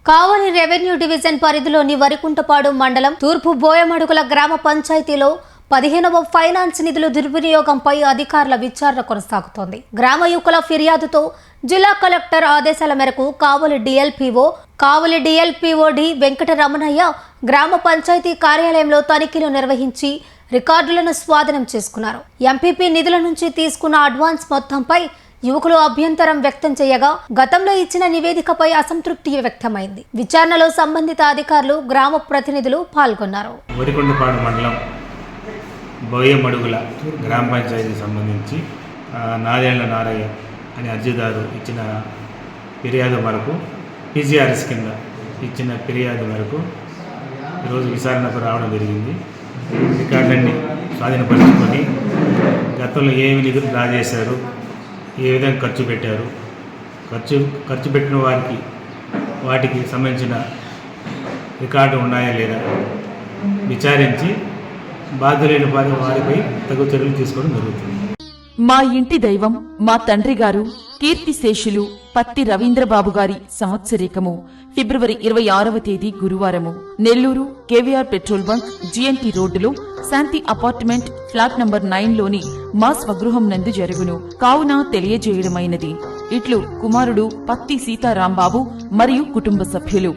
కావలి revenue division పరిధిలోని వరికుంటపాడు మండలం తూర్పు బోయమడుగుల గ్రామ పంచాయతీలో 15వ ఫైనాన్స్ నిధుల దుర్వినియోగంపై అధికారుల విచారణ కొనసాగుతోంది. గ్రామ యువకుల ఫిర్యాదుతో జిల్లా కలెక్టర్ ఆదేశాల మేరకు కావలి డిఎల్పీఓ డి వెంకటరమణయ్య గ్రామ పంచాయతీ కార్యాలయంలో తనిఖీలు నిర్వహించి రికార్డులను స్వాధీనం చేసుకున్నారు. ఎంపీపీ నిధుల నుంచి తీసుకున్న అడ్వాన్స్ మొత్తంపై యువకులు అభ్యంతరం వ్యక్తం చేయగా గతంలో ఇచ్చిన నివేదికపై అసంతృప్తి వ్యక్తమైంది. విచారణలో సంబంధిత అధికారులు, గ్రామ ప్రతినిధులు పాల్గొన్నారు. వరికొండపాడు మండలం బోయమడుగుల గ్రామ పంచాయతీకి సంబంధించి నాదేళ్ల నారయ్య అనే అర్జీదారు ఇచ్చిన ఫిర్యాదు మేరకు పీజీఆర్ఎస్ కింద ఇచ్చిన ఫిర్యాదు మేరకు ఈరోజు విచారణకు రావడం జరిగింది. రికార్డులన్నీ స్వాధీనపరుచుకొని గతంలో ఏమి నిధులు డ్రా చేశారు, ఏ విధంగా ఖర్చు పెట్టారు, ఖర్చు పెట్టిన వాటికి సంబంధించిన రికార్డు ఉన్నాయా లేదా విచారించి బాధ్యులైన వారిపై తగు చర్యలు తీసుకోవడం జరుగుతుంది. మా ఇంటి దైవం, మా తండ్రి గారు కీర్తిశేషులు పత్తి రవీంద్రబాబు గారి సంవత్సరీకము ఫిబ్రవరి 26వ తేదీ గురువారము Nellore KVR petrol bunk GNT రోడ్డులో శాంతి అపార్ట్మెంట్ ఫ్లాట్ నంబర్ 9లోని మా స్వగృహం నందు జరుగును. కావున తెలియజేయడమైనది. ఇట్లు కుమారుడు పత్తి సీతారాంబాబు మరియు కుటుంబ సభ్యులు.